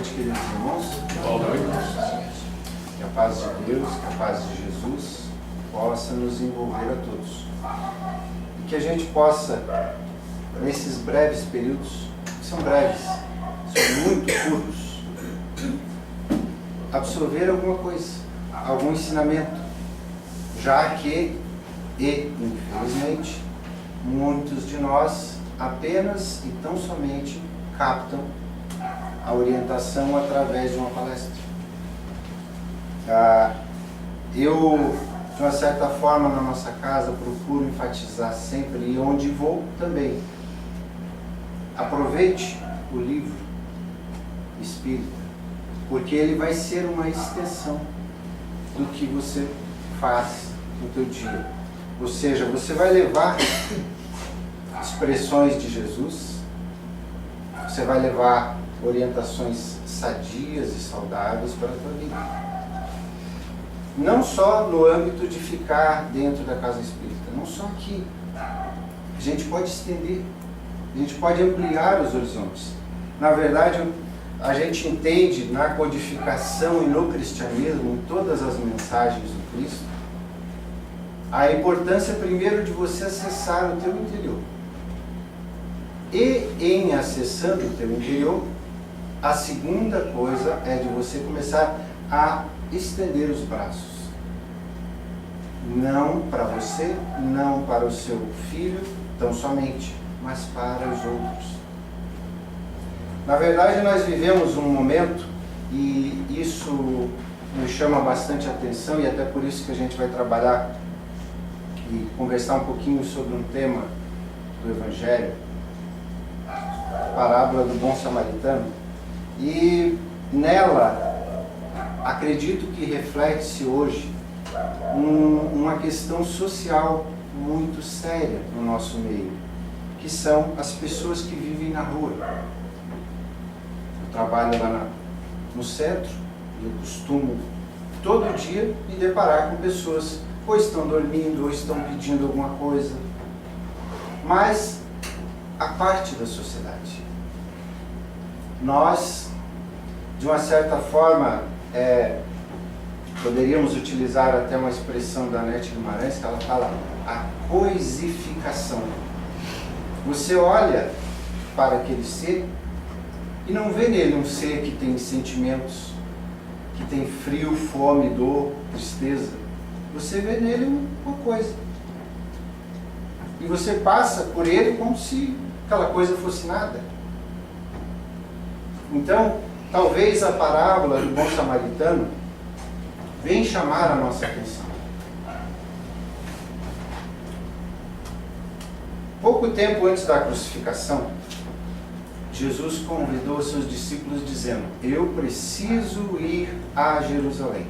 noite, queridos irmãos. Boa noite. Que a paz de Deus, que a paz de Jesus possa nos envolver a todos. E que a gente possa, nesses breves períodos, que são breves, são muito curtos, absorver alguma coisa, algum ensinamento, já que, infelizmente, muitos de nós apenas e tão somente captam a orientação através de uma palestra. Eu, de uma certa forma, na nossa casa, procuro enfatizar sempre, e onde vou também, aproveite o livro espírita, porque ele vai ser uma extensão do que você faz no teu dia. Ou seja, você vai levar expressões de Jesus, você vai levar orientações sadias e saudáveis para a tua vida. Não só no âmbito de ficar dentro da casa espírita, não só aqui. A gente pode estender, a gente pode ampliar os horizontes. Na verdade, a gente entende na codificação e no cristianismo, em todas as mensagens do Cristo, a importância primeiro de você acessar o teu interior. E em acessando o teu interior, a segunda coisa é de você começar a estender os braços. Não para você, não para o seu filho, tão somente, mas para os outros. Na verdade, nós vivemos um momento, e isso nos chama bastante atenção, e até por isso que a gente vai trabalhar e conversar um pouquinho sobre um tema do Evangelho, a parábola do bom samaritano, e nela acredito que reflete-se hoje uma questão social muito séria no nosso meio, que são as pessoas que vivem na rua. Eu trabalho lá no centro e eu costumo todo dia me deparar com pessoas ou estão dormindo ou estão pedindo alguma coisa, mas a parte da sociedade. Nós, de uma certa forma, poderíamos utilizar até uma expressão da Nete Guimarães, que ela fala a coisificação. Você olha para aquele ser e não vê nele um ser que tem sentimentos, que tem frio, fome, dor, tristeza. Você vê nele uma coisa. E você passa por ele como se aquela coisa fosse nada. Então, talvez a parábola do bom samaritano venha chamar a nossa atenção. Pouco tempo antes da crucificação, Jesus convidou seus discípulos dizendo: eu preciso ir a Jerusalém.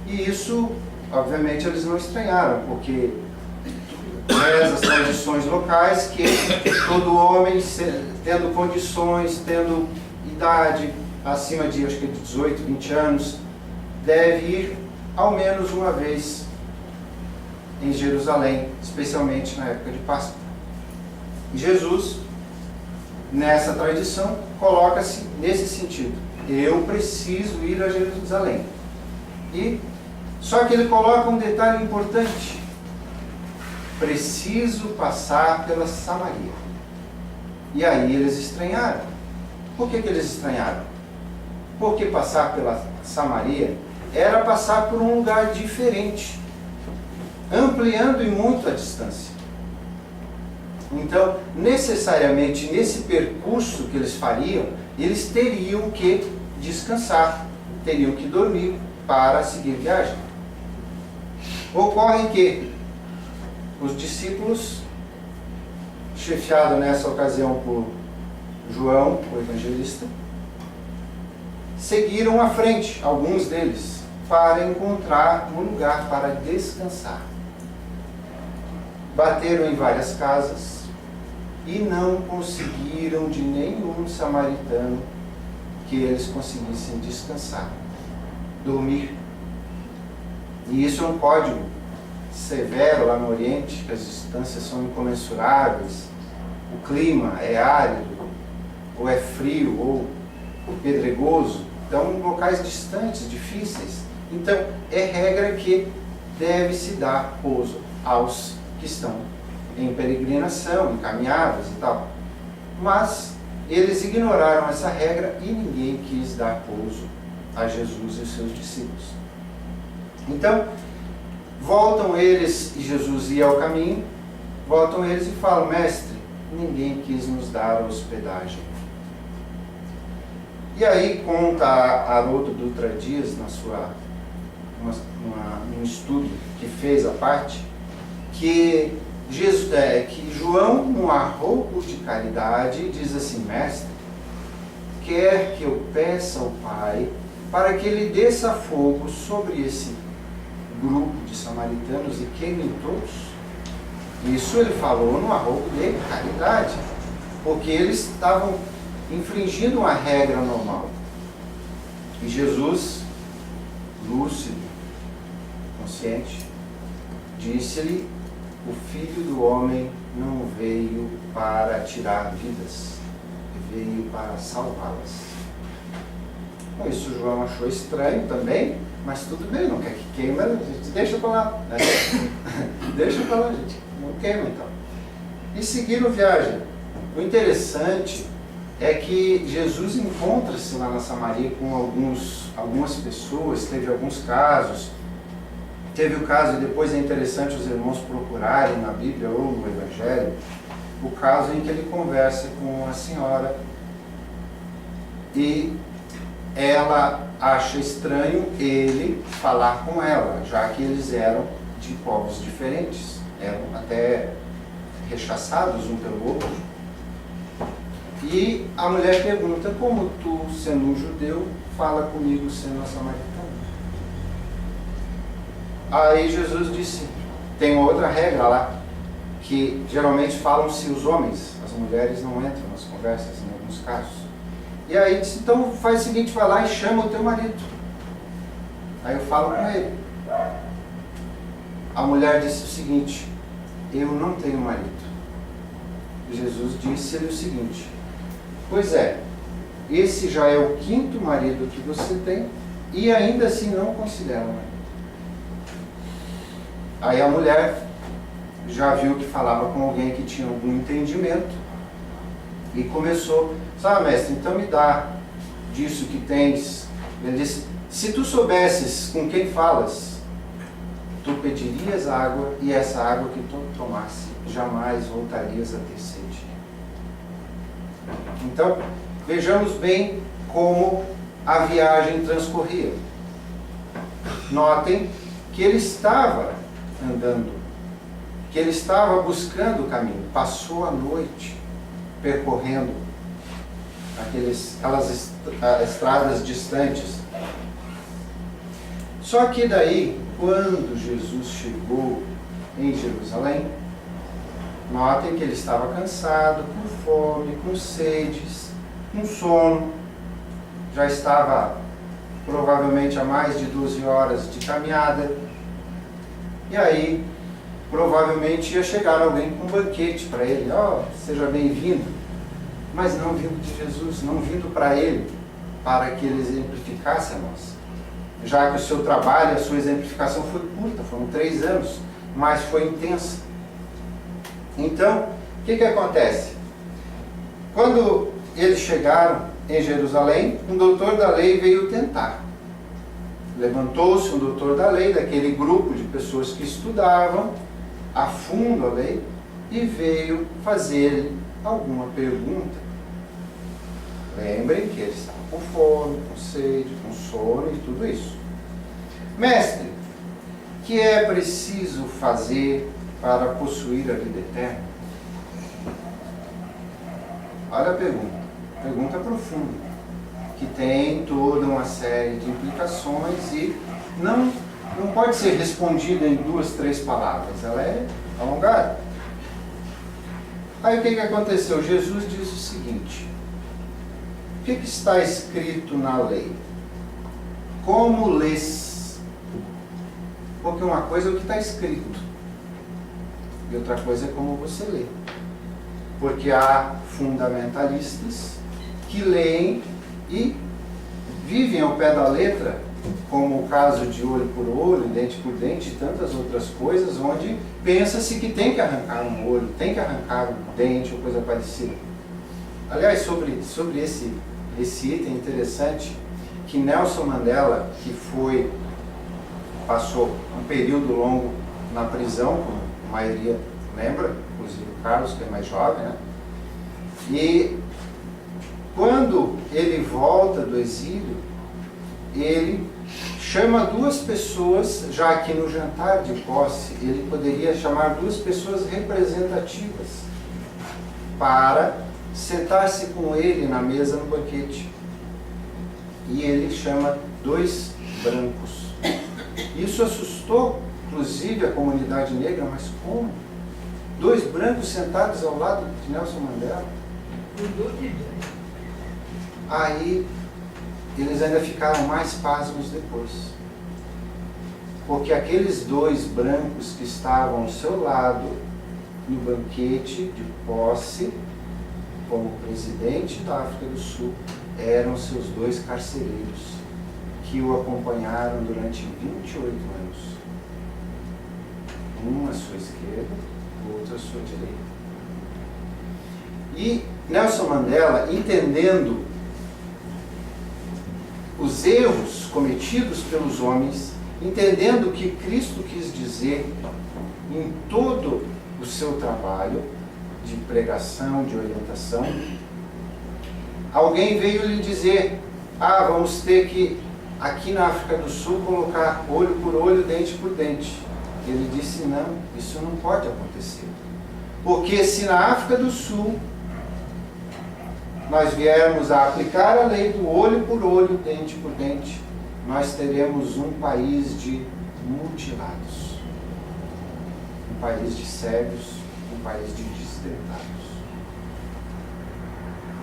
E isso, obviamente, eles não estranharam, porque as tradições locais que todo homem, tendo condições, tendo idade acima de, acho que 18, 20 anos, deve ir ao menos uma vez em Jerusalém, especialmente na época de Páscoa. Jesus, nessa tradição, coloca-se nesse sentido: eu preciso ir a Jerusalém. E só que ele coloca um detalhe importante: preciso passar pela Samaria. E aí eles estranharam. Por que eles estranharam? Porque passar pela Samaria era passar por um lugar diferente, ampliando e muito a distância. Então, necessariamente, nesse percurso que eles fariam, eles teriam que descansar, teriam que dormir para seguir viagem. Ocorre que os discípulos, chefiados nessa ocasião por João, o evangelista, seguiram à frente, alguns deles, para encontrar um lugar para descansar. Bateram em várias casas e não conseguiram de nenhum samaritano que eles conseguissem descansar, dormir. E isso é um código severo lá no Oriente, que as distâncias são incomensuráveis, o clima é árido, ou é frio, ou pedregoso. Então, locais distantes, difíceis. Então, é regra que deve-se dar pouso aos que estão em peregrinação, em caminhadas e tal. Mas eles ignoraram essa regra e ninguém quis dar pouso a Jesus e os seus discípulos. Então, voltam eles, e Jesus ia ao caminho, voltam eles e falam: mestre, ninguém quis nos dar hospedagem. E aí conta a Haroldo Dutra Dias, num estudo que fez a parte, que João, num arrobo de caridade, diz assim: mestre, quer que eu peça ao Pai para que ele desça fogo sobre esse grupo de samaritanos e queimem todos? Isso ele falou no arrobo de caridade, porque eles estavam infringindo uma regra normal. E Jesus, lúcido, consciente, disse-lhe: o Filho do Homem não veio para tirar vidas, veio para salvá-las. Bom, isso João achou estranho também, mas tudo bem, não quer que queime, a gente deixa para lá, né? Deixa para lá, gente, não queima então. E seguiram viagem. O interessante é que Jesus encontra-se lá na Samaria com algumas pessoas, teve alguns casos. Teve o caso, e depois é interessante os irmãos procurarem na Bíblia ou no Evangelho, o caso em que ele conversa com uma senhora e ela acha estranho ele falar com ela, já que eles eram de povos diferentes, eram até rechaçados um pelo outro. E a mulher pergunta: como tu, sendo um judeu, fala comigo sendo uma samaritana? Aí Jesus disse, tem uma outra regra lá, que geralmente falam-se os homens, as mulheres não entram nas conversas em alguns casos. E aí disse: então faz o seguinte, vai lá e chama o teu marido. Aí eu falo com ele. A mulher disse o seguinte: eu não tenho marido. E Jesus disse-lhe o seguinte: pois é, esse já é o 5º marido que você tem e ainda assim não considera marido. Aí a mulher já viu que falava com alguém que tinha algum entendimento e começou: sabe, mestre, então me dá disso que tens. Ele disse: se tu soubesses com quem falas, tu pedirias água, e essa água que tu tomasse jamais voltarias a ter sede. Então, vejamos bem como a viagem transcorria. Notem que ele estava andando, que ele estava buscando o caminho, passou a noite percorrendo aquelas estradas distantes. Só que daí, quando Jesus chegou em Jerusalém, notem que ele estava cansado, com fome, com sedes, com sono, já estava provavelmente a mais de 12 horas de caminhada. E aí, provavelmente ia chegar alguém com um banquete para ele: ó, seja bem-vindo. Mas não vindo de Jesus, não vindo para ele, para que ele exemplificasse a nós. Já que o seu trabalho, a sua exemplificação foi curta, foram 3 anos, mas foi intensa. Então, o que acontece? Quando eles chegaram em Jerusalém, um doutor da lei veio tentar. Levantou-se um doutor da lei, daquele grupo de pessoas que estudavam a fundo a lei, e veio fazer-lhe alguma pergunta. Lembrem que ele estava com fome, com sede, com sono e tudo isso. Mestre, que é preciso fazer para possuir a vida eterna? Olha a pergunta profunda, que tem toda uma série de implicações e não pode ser respondida em 2, 3 palavras, ela é alongada. Aí o que aconteceu? Jesus diz o seguinte: o que está escrito na lei? Como lês? Porque uma coisa é o que está escrito e outra coisa é como você lê. Porque há fundamentalistas que leem e vivem ao pé da letra, como o caso de olho por olho, dente por dente e tantas outras coisas, onde pensa-se que tem que arrancar um olho, tem que arrancar um dente ou coisa parecida. Aliás, sobre esse item interessante, que Nelson Mandela, que passou um período longo na prisão, como a maioria lembra, inclusive o Carlos, que é mais jovem, né? E quando ele volta do exílio, ele chama duas pessoas, já que no jantar de posse ele poderia chamar duas pessoas representativas para sentar-se com ele na mesa no banquete. E ele chama dois brancos. Isso assustou, inclusive, a comunidade negra, mas como? Dois brancos sentados ao lado de Nelson Mandela? Aí eles ainda ficaram mais pasmos depois. Porque aqueles dois brancos que estavam ao seu lado no banquete de posse, como presidente da África do Sul, eram seus dois carcereiros, que o acompanharam durante 28 anos. Um à sua esquerda, o outro à sua direita. E Nelson Mandela, entendendo os erros cometidos pelos homens, entendendo o que Cristo quis dizer em todo o seu trabalho de pregação, de orientação, alguém veio lhe dizer: vamos ter que, aqui na África do Sul, colocar olho por olho, dente por dente. Ele disse: não, isso não pode acontecer. Porque se na África do Sul nós viermos a aplicar a lei do olho por olho, dente por dente, nós teremos um país de mutilados, um país de cegos, um país de desdentados.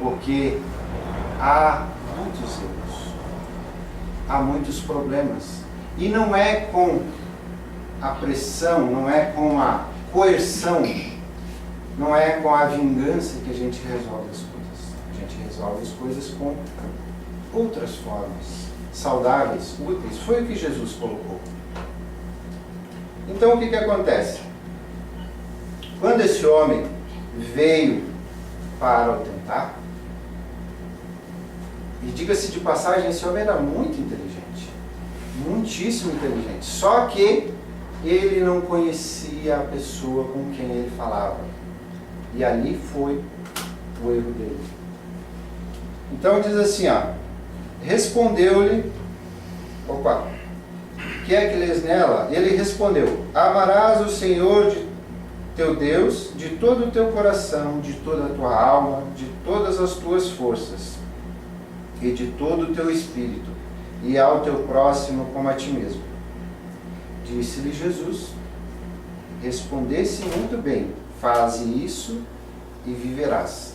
Porque há muitos erros, há muitos problemas. E não é com a pressão, não é com a coerção, não é com a vingança que a gente resolve as coisas. A gente resolve as coisas com outras formas, saudáveis, úteis. Foi o que Jesus colocou. Então o que acontece? Quando esse homem veio para o tentar, e diga-se de passagem, esse homem era muito inteligente, muitíssimo inteligente, só que ele não conhecia a pessoa com quem ele falava, e ali foi o erro dele. Então diz assim, respondeu-lhe, que é que lês nela? Ele respondeu: amarás o Senhor teu Deus de todo o teu coração, de toda a tua alma, de todas as tuas forças e de todo o teu espírito, e ao teu próximo como a ti mesmo. Disse-lhe Jesus: respondesse muito bem, faze isso e viverás.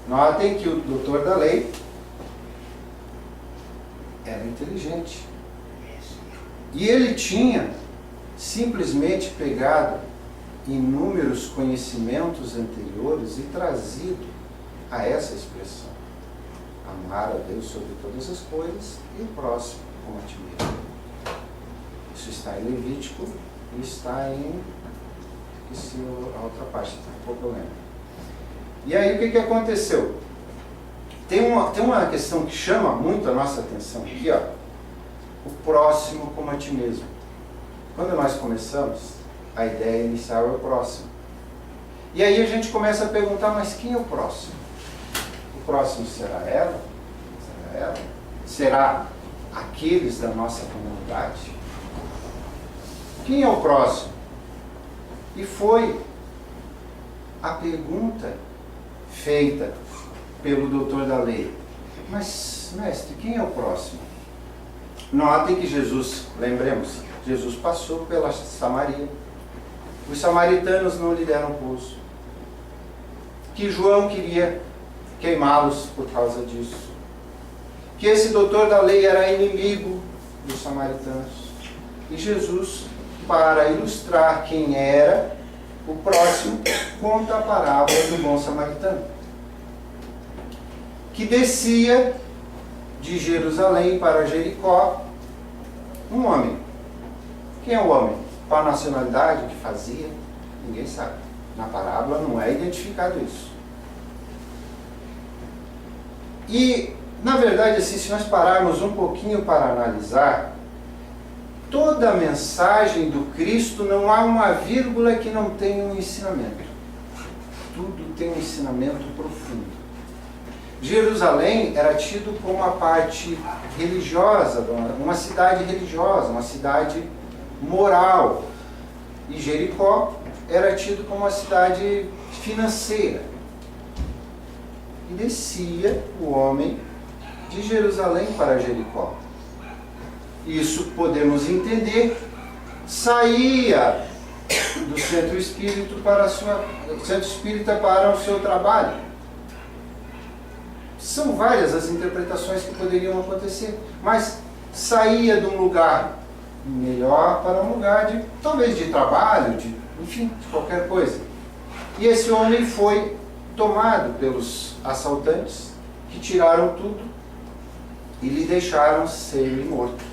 Notem que o doutor da lei era inteligente. E ele tinha simplesmente pegado inúmeros conhecimentos anteriores e trazido a essa expressão: amar a Deus sobre todas as coisas e o próximo como a ti mesmo. Isso está em Levítico e está em... esqueci a outra parte, um pouco eu lembro. E aí o que aconteceu? Tem uma questão que chama muito a nossa atenção aqui, o próximo como a ti mesmo. Quando nós começamos, a ideia inicial é o próximo. E aí a gente começa a perguntar: mas quem é o próximo? O próximo será ela? Será ela? Será aqueles da nossa comunidade? Quem é o próximo? E foi a pergunta feita pelo doutor da lei: mas, mestre, quem é o próximo? Notem que Jesus, lembremos, Jesus passou pela Samaria. Os samaritanos não lhe deram pouso. Que João queria queimá-los por causa disso. Que esse doutor da lei era inimigo dos samaritanos. E Jesus, para ilustrar quem era o próximo, conta a parábola do bom samaritano. que descia de Jerusalém para Jericó um homem. Quem é o homem? Qual a nacionalidade, o que fazia? Ninguém sabe. Na parábola não é identificado isso. E, na verdade, assim, se nós pararmos um pouquinho para analisar, toda a mensagem do Cristo, não há uma vírgula que não tenha um ensinamento. Tudo tem um ensinamento profundo. Jerusalém era tido como uma parte religiosa, uma cidade religiosa, uma cidade moral. E Jericó era tido como uma cidade financeira. E descia o homem de Jerusalém para Jericó. Isso podemos entender, saía do centro espírita para o seu trabalho. São várias as interpretações que poderiam acontecer, mas saía de um lugar melhor para um lugar de, talvez de trabalho, enfim, de qualquer coisa. E esse homem foi tomado pelos assaltantes, que tiraram tudo e lhe deixaram ser morto.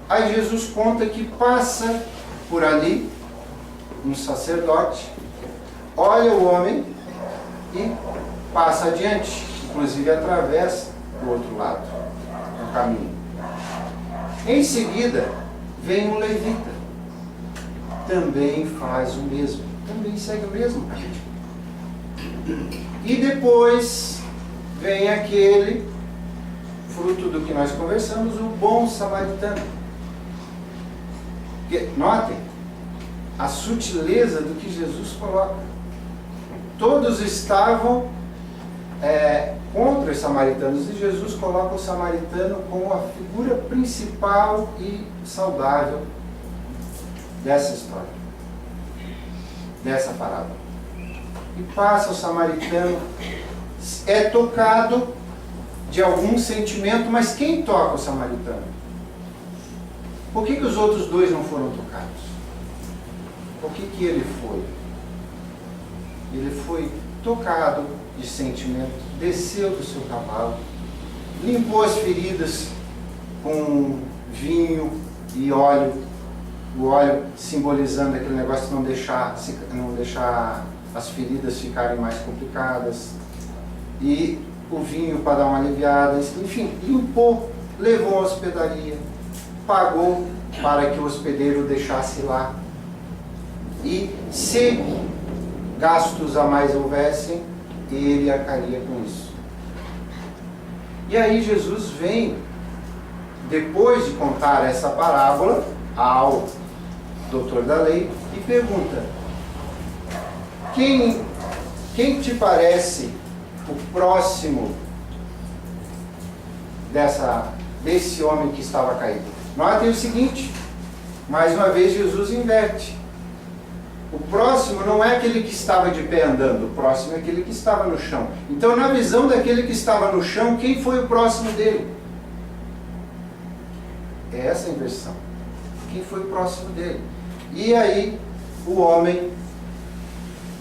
Aí Jesus conta que passa por ali um sacerdote, olha o homem e passa adiante, inclusive atravessa para o outro lado do caminho. Em seguida, vem um levita, também faz o mesmo, também segue o mesmo caminho. E depois vem aquele, fruto do que nós conversamos, o bom samaritano. Notem a sutileza do que Jesus coloca. Todos estavam contra os samaritanos, e Jesus coloca o samaritano como a figura principal e saudável dessa história, dessa parábola. E passa o samaritano, é tocado de algum sentimento, mas quem toca o samaritano? Por que os outros dois não foram tocados? Por que ele foi? Ele foi tocado de sentimento, desceu do seu cavalo, limpou as feridas com vinho e óleo, o óleo simbolizando aquele negócio de não deixar as feridas ficarem mais complicadas, e o vinho para dar uma aliviada, enfim, limpou, levou à hospedaria, pagou para que o hospedeiro deixasse lá, e se gastos a mais houvessem, ele arcaria com isso. E aí Jesus vem, depois de contar essa parábola ao doutor da lei, e pergunta: quem te parece o próximo desse homem que estava caído? Notem o seguinte, mais uma vez Jesus inverte. O próximo não é aquele que estava de pé andando, o próximo é aquele que estava no chão. Então, na visão daquele que estava no chão, quem foi o próximo dele? É essa a inversão. Quem foi o próximo dele? E aí, o homem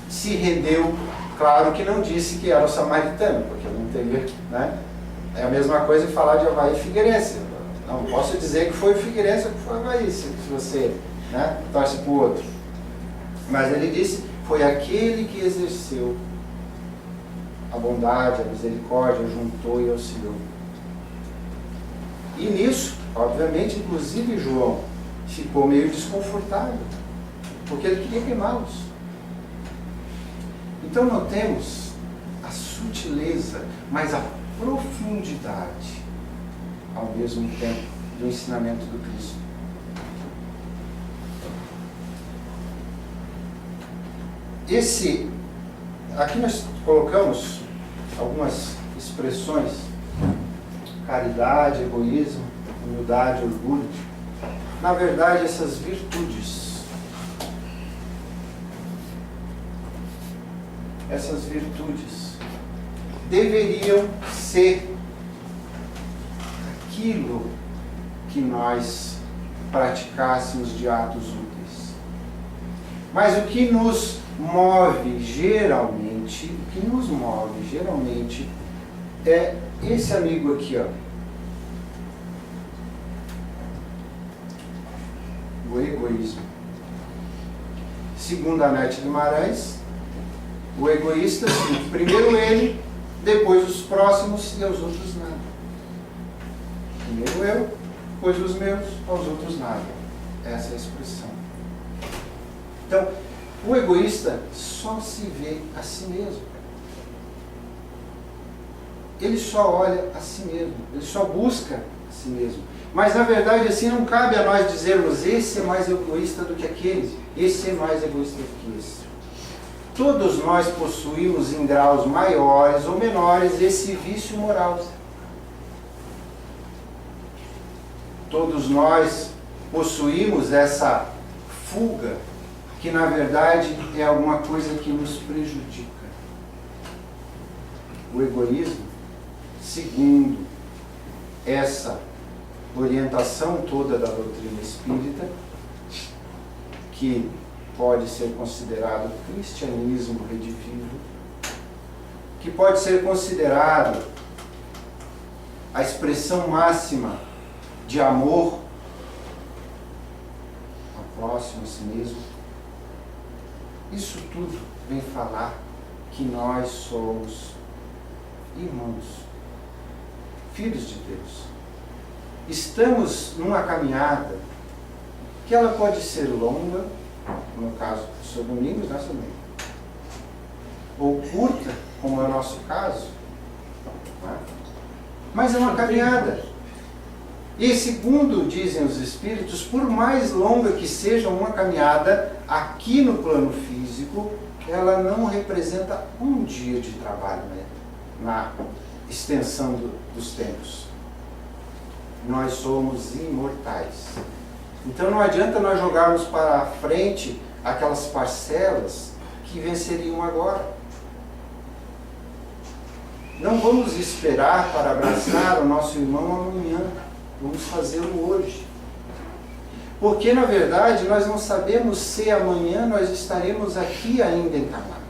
se rendeu. Claro que não disse que era o samaritano, porque não teria, né? É a mesma coisa que falar de Avaí e Figueirense. Não posso dizer que foi o Figueirense ou que foi o Avaí, se você, né, torce para o outro. Mas ele disse, foi aquele que exerceu a bondade, a misericórdia, juntou e auxiliou. E nisso, obviamente, inclusive João ficou meio desconfortável, porque ele queria queimá-los. Então notemos a sutileza, mas a profundidade, ao mesmo tempo, do ensinamento do Cristo. Aqui nós colocamos algumas expressões: caridade, egoísmo, humildade, orgulho. Na verdade, essas virtudes deveriam ser aquilo que nós praticássemos de atos úteis. Mas o que nos move geralmente o que nos move, geralmente, é esse amigo aqui, ó. O egoísmo. Segundo a Nete Guimarães, o egoísta, primeiro ele, depois os próximos e aos outros nada. Primeiro eu, depois os meus, aos outros nada. Essa é a expressão. Então, o egoísta só se vê a si mesmo. Ele só olha a si mesmo, ele só busca a si mesmo. Mas na verdade assim não cabe a nós dizermos esse é mais egoísta do que aquele, esse é mais egoísta do que esse. Todos nós possuímos em graus maiores ou menores esse vício moral. Todos nós possuímos essa fuga que na verdade é alguma coisa que nos prejudica. O egoísmo, segundo essa orientação toda da doutrina espírita, que pode ser considerado cristianismo redivivo, que pode ser considerado a expressão máxima de amor ao próximo, a si mesmo. Isso tudo vem falar que nós somos irmãos, filhos de Deus. Estamos numa caminhada que ela pode ser longa, no caso do Sr. Domingos, né, Sr. Domingos? Ou curta, como é o nosso caso, né? Mas é uma caminhada. E segundo dizem os Espíritos, por mais longa que seja uma caminhada, aqui no plano físico, ela não representa um dia de trabalho, né, na extensão dos tempos. Nós somos imortais. Então não adianta nós jogarmos para frente aquelas parcelas que venceriam agora. Não vamos esperar para abraçar o nosso irmão amanhã. Vamos fazê-lo hoje. Porque, na verdade, nós não sabemos se amanhã nós estaremos aqui ainda encarnados.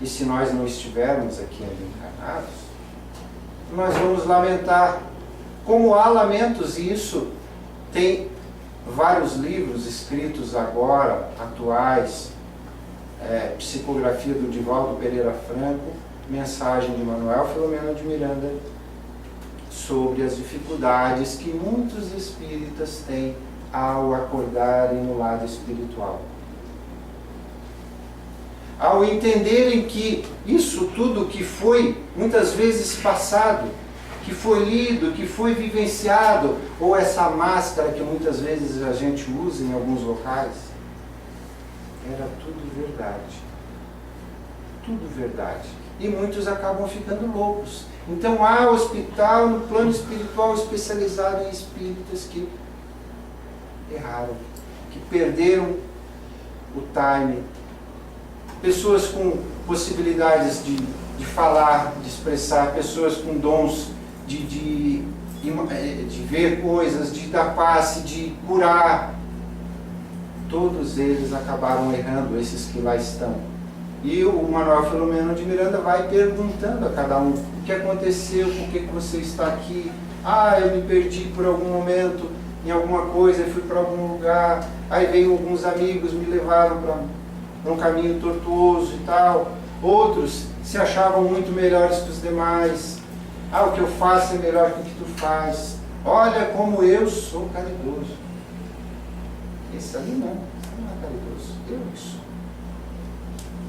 E se nós não estivermos aqui ainda encarnados, nós vamos lamentar. Como há lamentos, e isso tem vários livros escritos agora, atuais, psicografia do Divaldo Pereira Franco, mensagem de Manuel Filomeno de Miranda, sobre as dificuldades que muitos espíritas têm ao acordarem no lado espiritual. Ao entenderem que isso tudo que foi muitas vezes passado, que foi lido, que foi vivenciado, ou essa máscara que muitas vezes a gente usa em alguns locais, era tudo verdade. Tudo verdade. E muitos acabam ficando loucos. Então há hospital no plano espiritual especializado em espíritas que erraram, que perderam o time. Pessoas com possibilidades de falar, de expressar, pessoas com dons de ver coisas, de dar passe, de curar. Todos eles acabaram errando, esses que lá estão. E o Manuel Filomeno de Miranda vai perguntando a cada um: o que aconteceu, por que você está aqui? Ah, eu me perdi por algum momento em alguma coisa, fui para algum lugar, aí veio alguns amigos, me levaram para um caminho tortuoso e tal. Outros se achavam muito melhores que os demais. Ah, o que eu faço é melhor que o que tu faz. Olha como eu sou caridoso. Esse ali não é caridoso, eu que sou.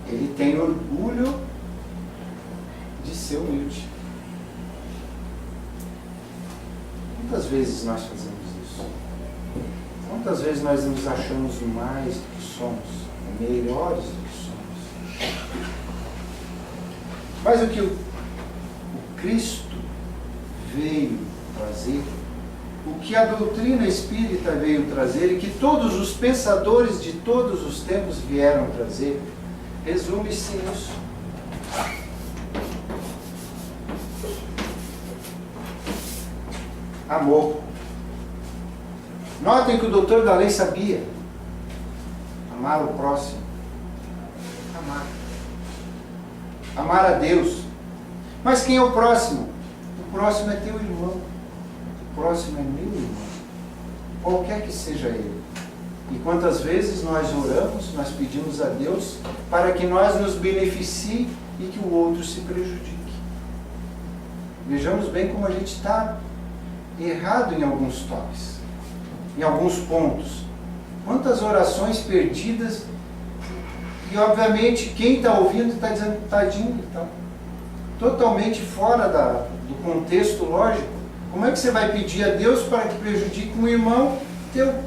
Ele tem orgulho de ser humilde. Quantas vezes nós fazemos isso? Quantas vezes nós nos achamos mais do que somos, melhores do que somos? Mas o que o Cristo veio trazer, o que a doutrina espírita veio trazer e que todos os pensadores de todos os tempos vieram trazer, resume-se nisso. Amor. Notem que o doutor da lei sabia amar o próximo. Amar. amar a Deus. Mas quem é o próximo? O próximo é teu irmão. O próximo é meu irmão. Qualquer que seja ele. E quantas vezes nós oramos, nós pedimos a Deus para que nós nos beneficie e que o outro se prejudique. Vejamos bem como a gente está errado em alguns toques, em alguns pontos. Quantas orações perdidas, e obviamente quem está ouvindo está dizendo, tadinho, está totalmente fora do contexto lógico. Como é que você vai pedir a Deus para que prejudique um irmão teu,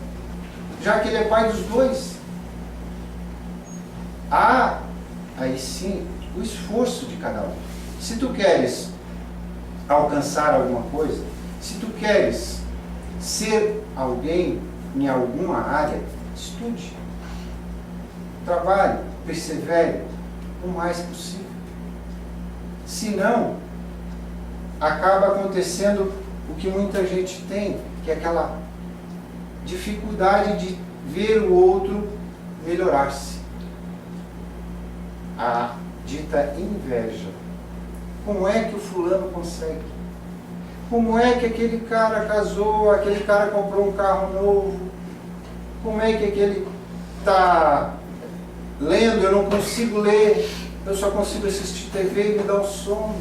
já que ele é pai dos dois? Há, aí sim, o esforço de cada um. Se tu queres alcançar alguma coisa, se tu queres ser alguém em alguma área, estude, trabalhe, persevere o mais possível. Se não, acaba acontecendo o que muita gente tem, que é aquela dificuldade de ver o outro melhorar-se. A dita inveja. Como é que o fulano consegue? Como é que aquele cara casou, aquele cara comprou um carro novo? Como é que aquele está lendo, eu não consigo ler, eu só consigo assistir TV e me dá um sono.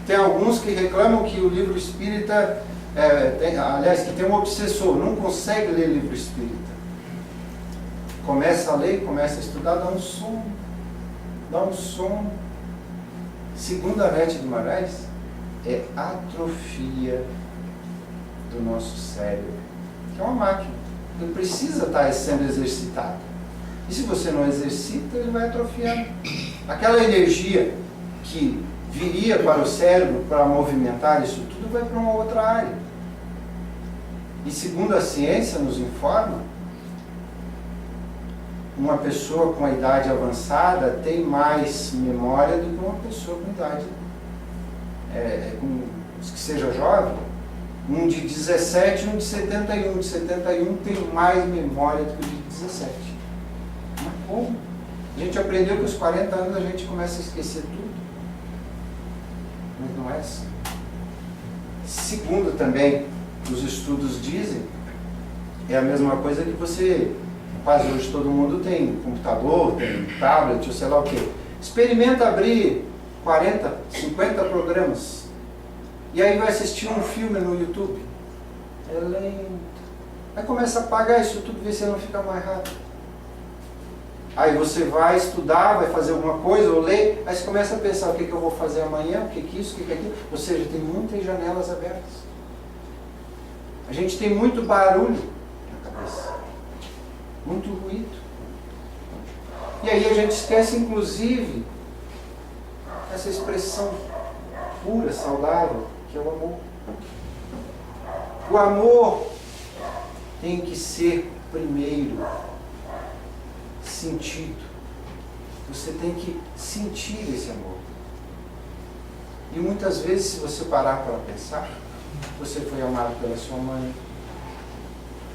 Tem alguns que reclamam que o livro espírita, que tem um obsessor, não consegue ler livro espírita. Começa a ler, começa a estudar, dá um sono. Dá um sono. Segundo a Rete Guimarães, é atrofia do nosso cérebro, que é uma máquina. Ele precisa estar sendo exercitado. E se você não exercita, ele vai atrofiar. Aquela energia que viria para o cérebro para movimentar isso tudo vai para uma outra área. E segundo a ciência nos informa, uma pessoa com a idade avançada tem mais memória do que uma pessoa com idade que seja jovem. Um de 17 e um de 71. Um de 71 tem mais memória do que o de 17. Mas como? A gente aprendeu que aos 40 anos a gente começa a esquecer tudo. Mas não é assim. Segundo também os estudos dizem, é a mesma coisa que você... Quase hoje todo mundo tem computador, tem tablet, ou sei lá o que. Experimenta abrir 40, 50 programas. E aí vai assistir um filme no YouTube. É lento. Aí começa a apagar isso tudo, ver se não fica mais rápido. Aí você vai estudar, vai fazer alguma coisa, ou ler, aí você começa a pensar o que eu vou fazer amanhã, o que isso, o que aquilo. Ou seja, tem muitas janelas abertas. A gente tem muito barulho na cabeça. Muito ruído. E aí a gente esquece, inclusive, essa expressão pura, saudável, que é o amor. O amor tem que ser primeiro sentido. Você tem que sentir esse amor. E muitas vezes, se você parar para pensar, você foi amado pela sua mãe.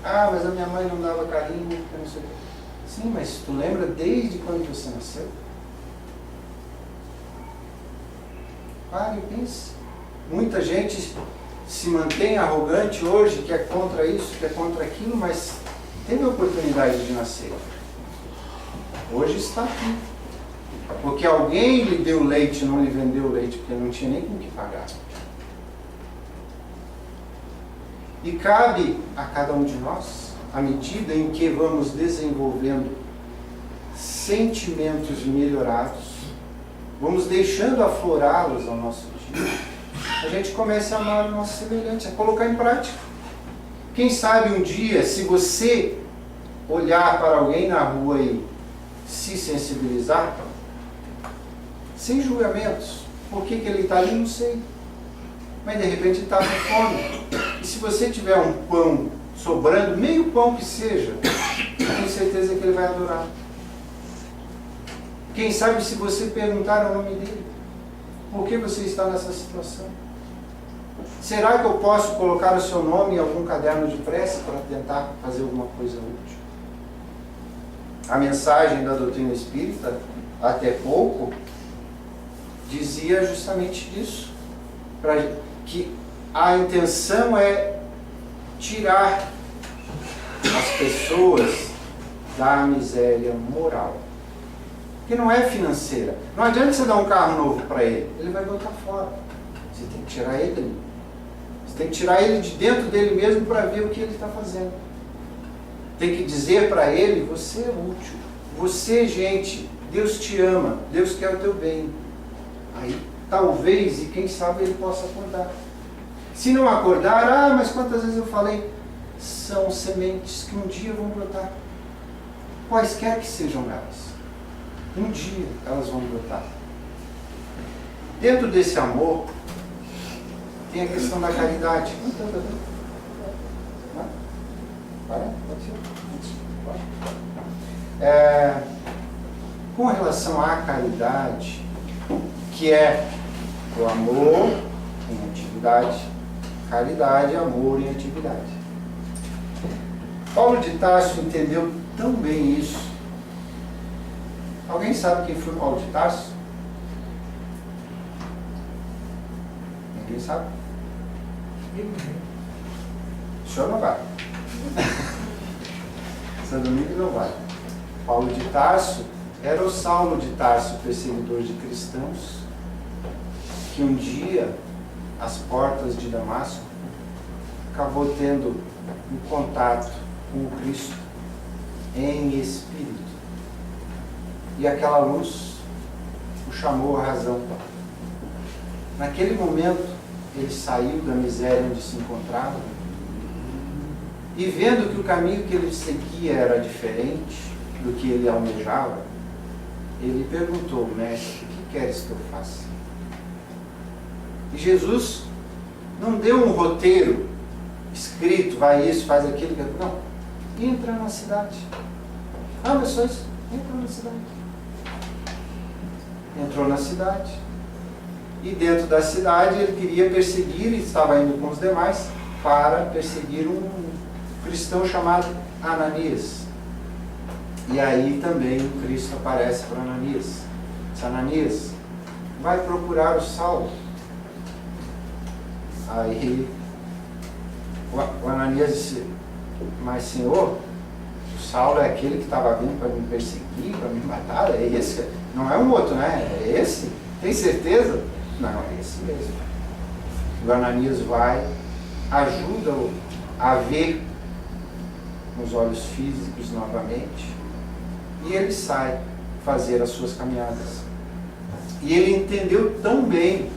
Ah, mas a minha mãe não dava carinho, porque não sei o quê. Sim, mas tu lembra desde quando você nasceu? Pare e pense. Muita gente se mantém arrogante hoje, que é contra isso, que é contra aquilo, mas teve a oportunidade de nascer. Hoje está aqui. Porque alguém lhe deu leite, não lhe vendeu leite, porque não tinha nem com o que pagar. E cabe a cada um de nós, à medida em que vamos desenvolvendo sentimentos melhorados, vamos deixando aflorá-los ao nosso dia, a gente começa a amar o nosso semelhante, a colocar em prática. Quem sabe um dia, se você olhar para alguém na rua e se sensibilizar, sem julgamentos, por que ele está ali, não sei. Mas de repente ele está com fome. E se você tiver um pão sobrando, meio pão que seja, tenho certeza que ele vai adorar. Quem sabe se você perguntar o nome dele, por que você está nessa situação? Será que eu posso colocar o seu nome em algum caderno de prece para tentar fazer alguma coisa útil? A mensagem da doutrina espírita, até pouco, dizia justamente isso, que a intenção é tirar as pessoas da miséria moral, que não é financeira. Não adianta você dar um carro novo para ele, ele vai botar fora. Você tem que tirar ele dali. Você tem que tirar ele de dentro dele mesmo para ver o que ele está fazendo. Tem que dizer para ele: você é útil, você, gente, Deus te ama, Deus quer o teu bem. Aí talvez, e quem sabe, ele possa acordar. Se não acordar, mas quantas vezes eu falei, são sementes que um dia vão brotar. Quaisquer que sejam elas. Um dia elas vão brotar. Dentro desse amor, tem a questão da caridade. Com relação à caridade, que é o amor em atividade, caridade, amor em atividade. Paulo de Tarso entendeu tão bem isso. Alguém sabe quem foi Paulo de Tarso? Ninguém sabe? O senhor não vai. São Domingo não vai. Paulo de Tarso era o Saulo de Tarso, perseguidor de cristãos, que um dia, às portas de Damasco, acabou tendo um contato com o Cristo em espírito. E aquela luz o chamou à razão. Naquele momento, ele saiu da miséria onde se encontrava e, vendo que o caminho que ele seguia era diferente do que ele almejava, ele perguntou: mestre, o que queres que eu faça? E Jesus não deu um roteiro escrito, vai isso, faz aquilo, não. Entra na cidade. Mas só isso, entra na cidade. Entrou na cidade. E dentro da cidade ele queria perseguir, e estava indo com os demais, para perseguir um cristão chamado Ananias. E aí também o Cristo aparece para Ananias. Diz: Ananias, vai procurar o Saulo. Aí o Ananias disse: mas Senhor, o Saulo é aquele que estava vindo para me perseguir, para me matar? É esse? Não é um outro, né? É esse? Tem certeza? Não, é esse mesmo. O Ananias vai, ajuda-o a ver com os olhos físicos novamente, e ele sai fazer as suas caminhadas. E ele entendeu tão bem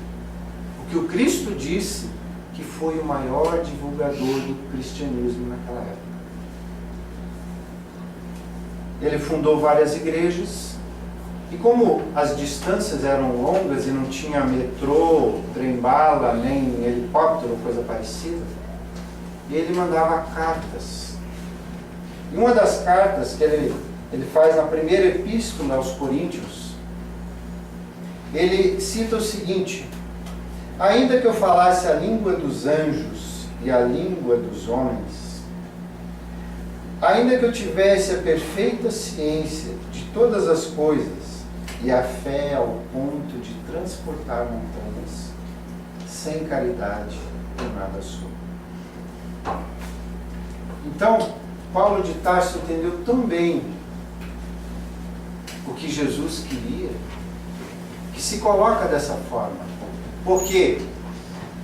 o que o Cristo disse, que foi o maior divulgador do cristianismo naquela época. Ele fundou várias igrejas, e como as distâncias eram longas e não tinha metrô, trem-bala, nem helicóptero, coisa parecida, ele mandava cartas. E uma das cartas que ele faz na primeira epístola aos Coríntios, ele cita o seguinte: ainda que eu falasse a língua dos anjos e a língua dos homens, ainda que eu tivesse a perfeita ciência de todas as coisas e a fé ao ponto de transportar montanhas, sem caridade eu nada sou. Então, Paulo de Tarso entendeu tão bem o que Jesus queria, que se coloca dessa forma. Porque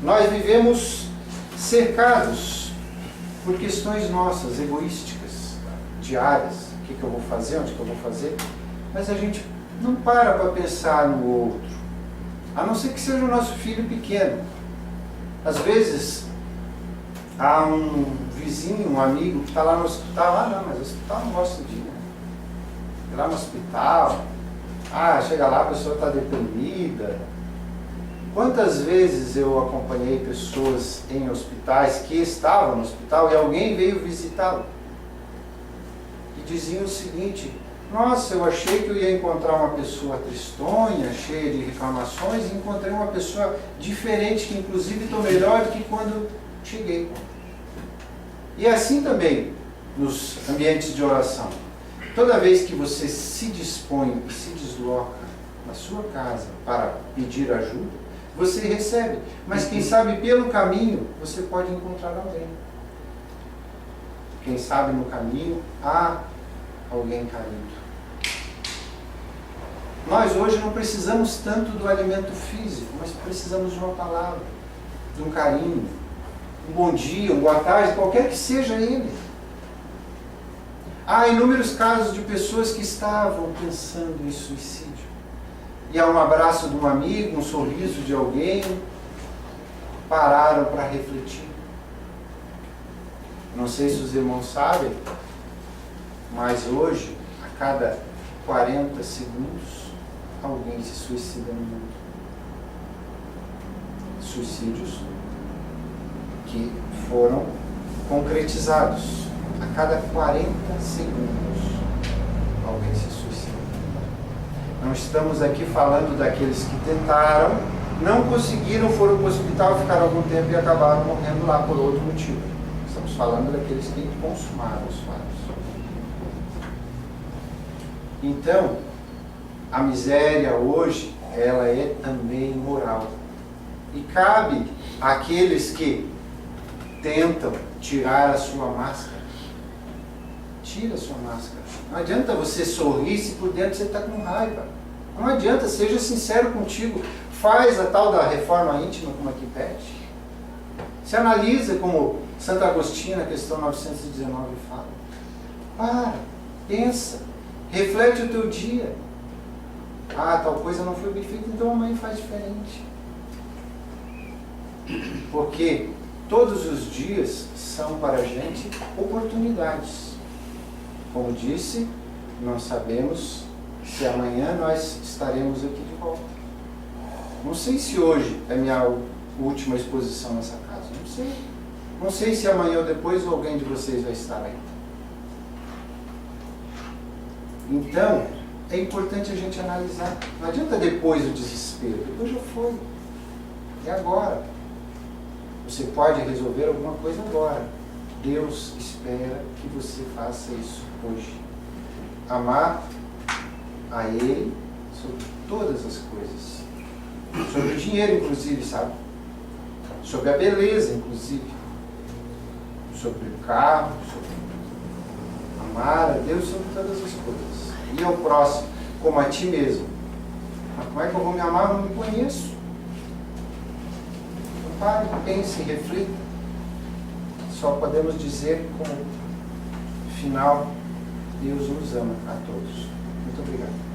nós vivemos cercados por questões nossas, egoísticas, diárias. O que eu vou fazer, onde que eu vou fazer? Mas a gente não para pensar no outro, a não ser que seja o nosso filho pequeno. Às vezes, há um vizinho, um amigo que está lá no hospital. Não, mas o hospital não gosta de ir. Ir lá no hospital, chega lá, a pessoa está deprimida. Quantas vezes eu acompanhei pessoas em hospitais que estavam no hospital e alguém veio visitá-lo e diziam o seguinte: nossa, eu achei que eu ia encontrar uma pessoa tristonha, cheia de reclamações, e encontrei uma pessoa diferente, que inclusive estou melhor do que quando cheguei. E assim também nos ambientes de oração. Toda vez que você se dispõe e se desloca na sua casa para pedir ajuda, você recebe. Mas quem sabe pelo caminho você pode encontrar alguém. Quem sabe no caminho há alguém caído. Nós hoje não precisamos tanto do alimento físico, mas precisamos de uma palavra, de um carinho, um bom dia, uma boa tarde, qualquer que seja ele. Há inúmeros casos de pessoas que estavam pensando em suicídio. E há um abraço de um amigo, um sorriso de alguém, pararam para refletir. Não sei se os irmãos sabem, mas hoje, a cada 40 segundos, alguém se suicida no mundo. Suicídios que foram concretizados. A cada 40 segundos, alguém se suicida. Não estamos aqui falando daqueles que tentaram, não conseguiram, foram para o hospital, ficaram algum tempo e acabaram morrendo lá por outro motivo. Estamos falando daqueles que consumaram os fatos. Então, a miséria hoje, ela é também moral. E cabe àqueles que tentam tirar a sua máscara. Tira a sua máscara. Não adianta você sorrir se por dentro você está com raiva. Não adianta, seja sincero contigo. Faz a tal da reforma íntima, como aqui pede. Se analisa como Santo Agostinho, na questão 919, fala. Para, pensa, reflete o teu dia. Ah, tal coisa não foi bem feita, então amanhã faz diferente. Porque todos os dias são para a gente oportunidades. Como disse, não sabemos se amanhã nós estaremos aqui de volta. Não sei se hoje é minha última exposição nessa casa, não sei. Não sei se amanhã ou depois alguém de vocês vai estar aí. Então, é importante a gente analisar. Não adianta depois o desespero, depois já foi. E agora? Você pode resolver alguma coisa agora. Deus espera que você faça isso hoje. Amar a Ele sobre todas as coisas. Sobre o dinheiro, inclusive, sabe? Sobre a beleza, inclusive. Sobre o carro, sobre amar a Deus sobre todas as coisas. E ao próximo, como a ti mesmo. Mas como é que eu vou me amar? Eu não me conheço. Então pare, pense, reflita. Só podemos dizer como final, Deus nos ama a todos. Muito obrigado.